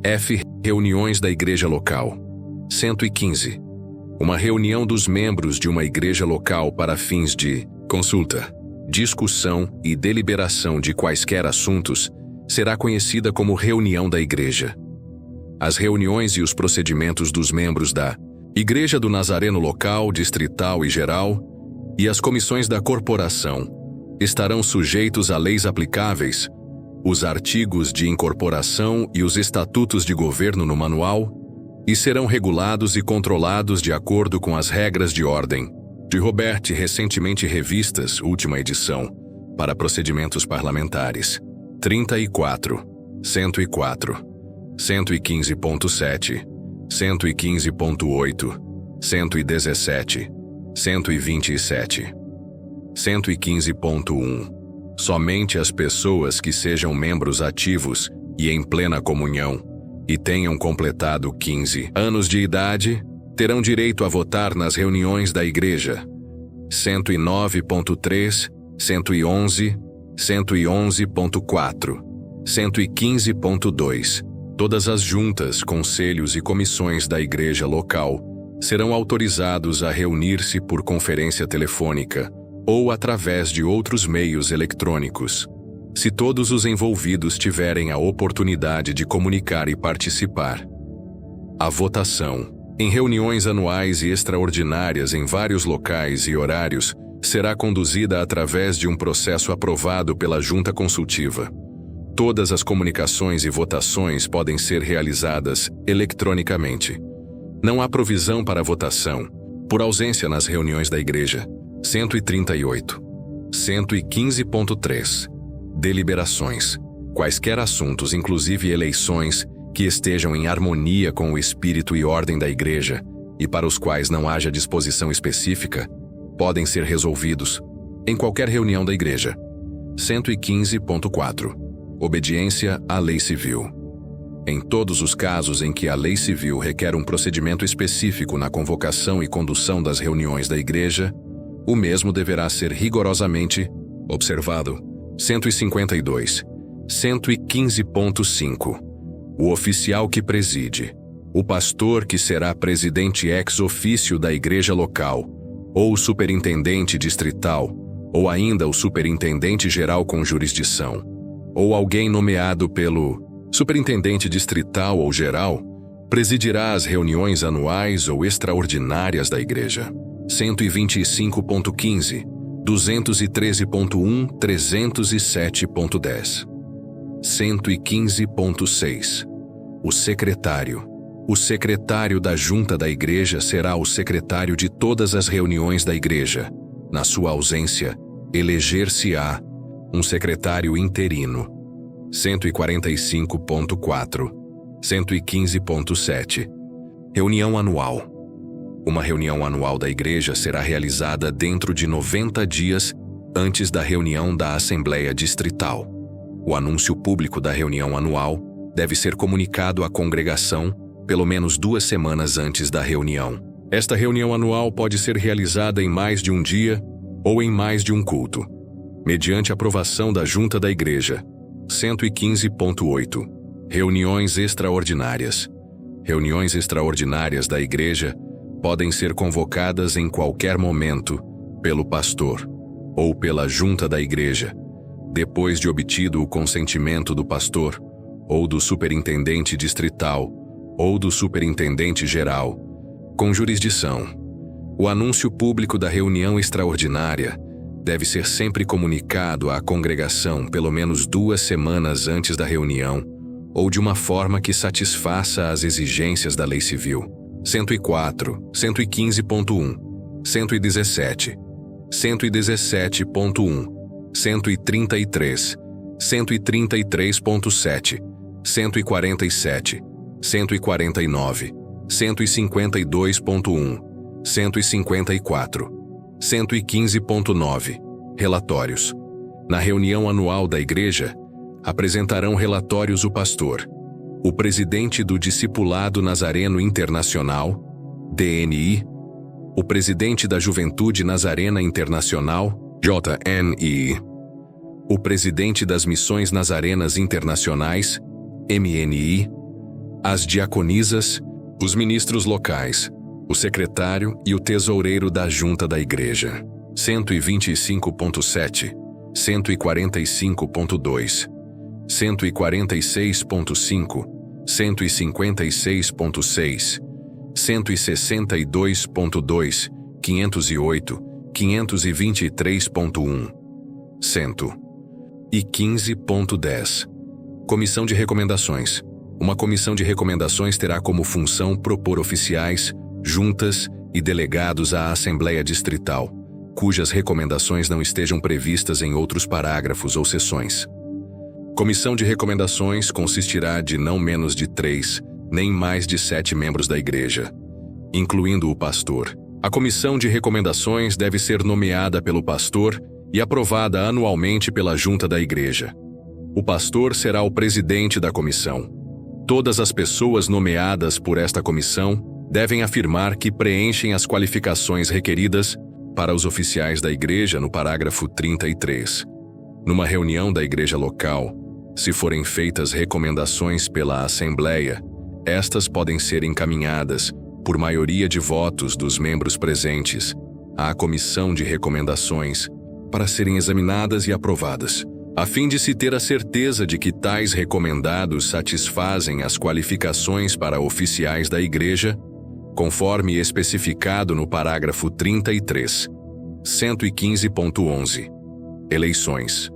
F. Reuniões da igreja local. 115. Uma reunião dos membros de uma igreja local para fins de consulta, discussão e deliberação de quaisquer assuntos será conhecida como reunião da igreja. As reuniões e os procedimentos dos membros da Igreja do Nazareno local, distrital e geral e as comissões da corporação estarão sujeitos a leis aplicáveis, os artigos de incorporação e os estatutos de governo no manual, e serão regulados e controlados de acordo com as regras de ordem de Robert, recentemente revistas, última edição, para procedimentos parlamentares. 34, 104, 115.7, 115.8, 117, 127. 115.1. Somente as pessoas que sejam membros ativos e em plena comunhão e tenham completado 15 anos de idade terão direito a votar nas reuniões da igreja. 109.3, 111, 111.4, 115.2. Todas as juntas, conselhos e comissões da igreja local serão autorizados a reunir-se por conferência telefônica ou através de outros meios eletrônicos, se todos os envolvidos tiverem a oportunidade de comunicar e participar. A votação, em reuniões anuais e extraordinárias em vários locais e horários, será conduzida através de um processo aprovado pela Junta Consultiva. Todas as comunicações e votações podem ser realizadas eletronicamente. Não há provisão para votação, por ausência nas reuniões da igreja. 138. 115.3. Deliberações. Quaisquer assuntos, inclusive eleições, que estejam em harmonia com o espírito e ordem da igreja e para os quais não haja disposição específica, podem ser resolvidos em qualquer reunião da igreja. 115.4. Obediência à lei civil. Em todos os casos em que a lei civil requer um procedimento específico na convocação e condução das reuniões da igreja, o mesmo deverá ser rigorosamente observado. 152. 115.5. O oficial que preside, o pastor que será presidente ex officio da igreja local, ou o superintendente distrital, ou ainda o superintendente geral com jurisdição, ou alguém nomeado pelo superintendente distrital ou geral, presidirá as reuniões anuais ou extraordinárias da igreja. 125.15, 213.1, 307.10. 115.6. O secretário. O secretário da junta da igreja será o secretário de todas as reuniões da igreja. Na sua ausência, eleger-se-á um secretário interino. 145.4. 115.7. Reunião anual. Uma reunião anual da igreja será realizada dentro de 90 dias antes da reunião da Assembleia Distrital. O anúncio público da reunião anual deve ser comunicado à congregação pelo menos 2 semanas antes da reunião. Esta reunião anual pode ser realizada em mais de um dia ou em mais de um culto, mediante aprovação da junta da igreja. 115.8. Reuniões extraordinárias. Reuniões extraordinárias da igreja podem ser convocadas em qualquer momento pelo pastor ou pela junta da igreja, depois de obtido o consentimento do pastor ou do superintendente distrital ou do superintendente geral, com jurisdição. O anúncio público da reunião extraordinária deve ser sempre comunicado à congregação pelo menos 2 semanas antes da reunião ou de uma forma que satisfaça as exigências da lei civil. 104, 115.1, 117, 117.1, 133, 133.7, 147, 149, 152.1, 154, 115.9. Relatórios. Na reunião anual da igreja, apresentarão relatórios o pastor, o presidente do Discipulado Nazareno Internacional, DNI, o presidente da Juventude Nazarena Internacional, JNI, o presidente das Missões Nazarenas Internacionais, MNI, as diaconisas, os ministros locais, o secretário e o tesoureiro da junta da igreja. 125.7, 145.2, 146.5, 156.6, 162.2, 508, 523.1, 115.10. Comissão de Recomendações. Uma comissão de recomendações terá como função propor oficiais, juntas e delegados à Assembleia Distrital, cujas recomendações não estejam previstas em outros parágrafos ou seções. Comissão de recomendações consistirá de não menos de 3, nem mais de 7 membros da igreja, incluindo o pastor. A comissão de recomendações deve ser nomeada pelo pastor e aprovada anualmente pela junta da igreja. O pastor será o presidente da comissão. Todas as pessoas nomeadas por esta comissão devem afirmar que preenchem as qualificações requeridas para os oficiais da igreja no parágrafo 33. Numa reunião da igreja local, se forem feitas recomendações pela Assembleia, estas podem ser encaminhadas, por maioria de votos dos membros presentes, à comissão de recomendações, para serem examinadas e aprovadas, a fim de se ter a certeza de que tais recomendados satisfazem as qualificações para oficiais da igreja, conforme especificado no parágrafo 33. 115.11. Eleições.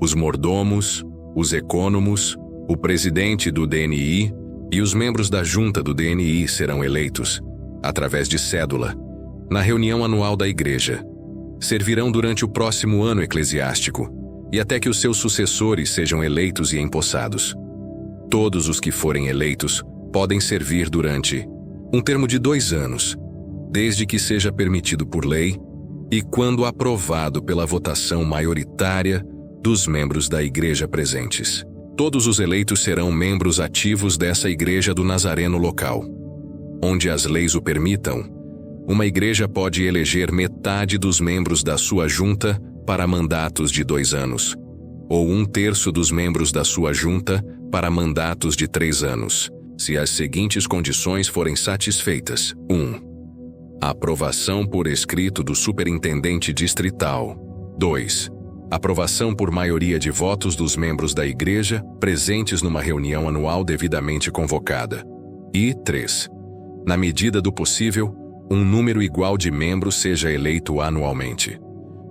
Os mordomos, os ecônomos, o presidente do DNI e os membros da junta do DNI serão eleitos, através de cédula, na reunião anual da igreja. Servirão durante o próximo ano eclesiástico e até que os seus sucessores sejam eleitos e empossados. Todos os que forem eleitos podem servir durante um termo de 2 anos, desde que seja permitido por lei e quando aprovado pela votação maioritária dos membros da igreja presentes. Todos os eleitos serão membros ativos dessa igreja do Nazareno local. Onde as leis o permitam, uma igreja pode eleger metade dos membros da sua junta para mandatos de 2 anos, ou 1/3 dos membros da sua junta para mandatos de 3 anos, se as seguintes condições forem satisfeitas. 1. A aprovação por escrito do superintendente distrital. 2. Aprovação por maioria de votos dos membros da igreja presentes numa reunião anual devidamente convocada. E 3. Na medida do possível, um número igual de membros seja eleito anualmente.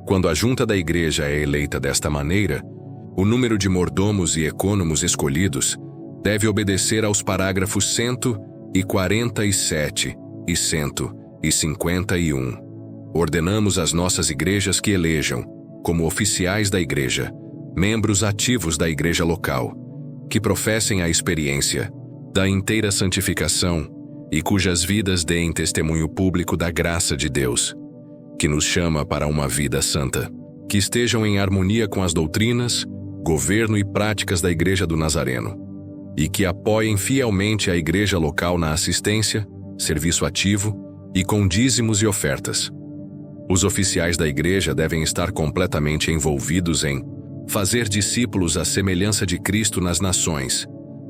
Quando a junta da igreja é eleita desta maneira, o número de mordomos e ecônomos escolhidos deve obedecer aos parágrafos 147 e 151. Ordenamos às nossas igrejas que elejam, como oficiais da igreja, membros ativos da igreja local, que professem a experiência da inteira santificação e cujas vidas deem testemunho público da graça de Deus, que nos chama para uma vida santa, que estejam em harmonia com as doutrinas, governo e práticas da Igreja do Nazareno, e que apoiem fielmente a igreja local na assistência, serviço ativo e com dízimos e ofertas. Os oficiais da igreja devem estar completamente envolvidos em fazer discípulos à semelhança de Cristo nas nações.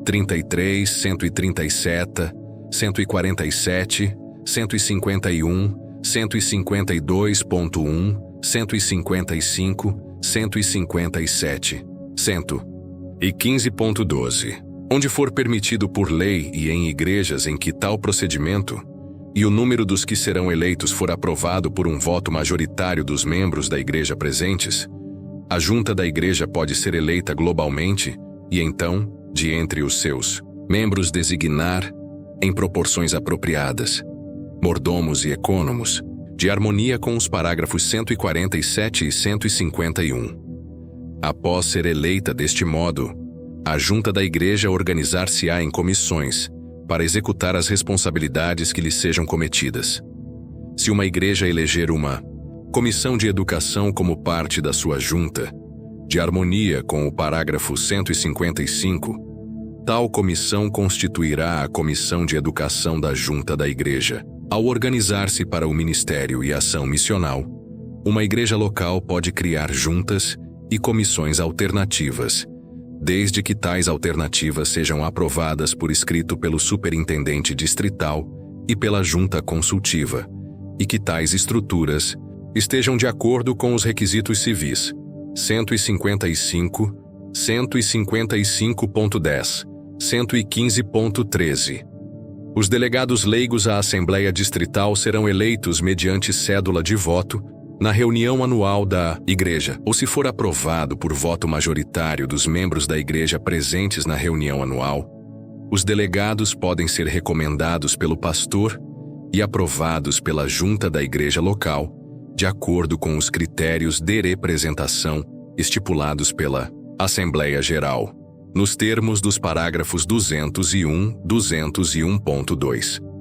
33, 137, 147, 151, 152.1, 155, 157, 115.12. Onde for permitido por lei e em igrejas em que tal procedimento, e o número dos que serão eleitos for aprovado por um voto majoritário dos membros da igreja presentes, a junta da igreja pode ser eleita globalmente e então, de entre os seus membros designar, em proporções apropriadas, mordomos e ecônomos, de harmonia com os parágrafos 147 e 151. Após ser eleita deste modo, a junta da igreja organizar-se-á em comissões para executar as responsabilidades que lhe sejam cometidas. Se uma igreja eleger uma comissão de educação como parte da sua junta, de harmonia com o parágrafo 155, tal comissão constituirá a comissão de educação da junta da igreja. Ao organizar-se para o ministério e ação missional, uma igreja local pode criar juntas e comissões alternativas, desde que tais alternativas sejam aprovadas por escrito pelo superintendente distrital e pela junta consultiva, e que tais estruturas estejam de acordo com os requisitos civis 155, 155.10, 115.13. Os delegados leigos à Assembleia Distrital serão eleitos mediante cédula de voto na reunião anual da Igreja, ou se for aprovado por voto majoritário dos membros da Igreja presentes na reunião anual, os delegados podem ser recomendados pelo pastor e aprovados pela junta da Igreja local, de acordo com os critérios de representação estipulados pela Assembleia Geral, nos termos dos parágrafos 201, 201.2.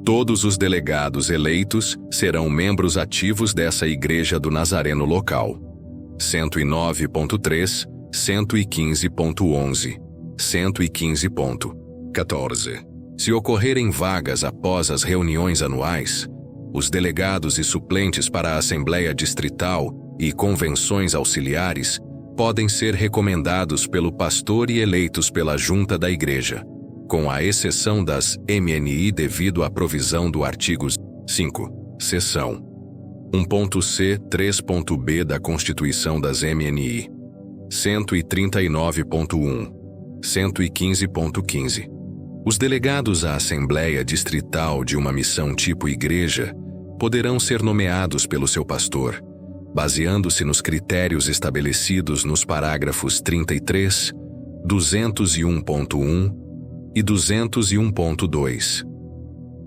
Todos os delegados eleitos serão membros ativos dessa Igreja do Nazareno local. 109.3, 115.11, 115.14. Se ocorrerem vagas após as reuniões anuais, os delegados e suplentes para a Assembleia Distrital e convenções auxiliares podem ser recomendados pelo pastor e eleitos pela junta da Igreja, com a exceção das MNI devido à provisão do artigo 5, seção 1.c 3.b da Constituição das MNI, 139.1, 115.15. Os delegados à Assembleia Distrital de uma missão tipo Igreja poderão ser nomeados pelo seu pastor, baseando-se nos critérios estabelecidos nos parágrafos 33, 201.1 e 201.2.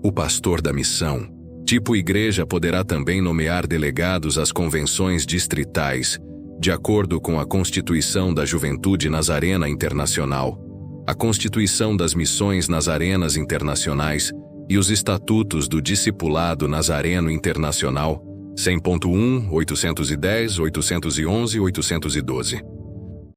O pastor da missão, tipo Igreja, poderá também nomear delegados às convenções distritais, de acordo com a Constituição da Juventude Nazarena Internacional, a Constituição das Missões Nazarenas Internacionais e os Estatutos do Discipulado Nazareno Internacional, 100.1, 810, 811 e 812.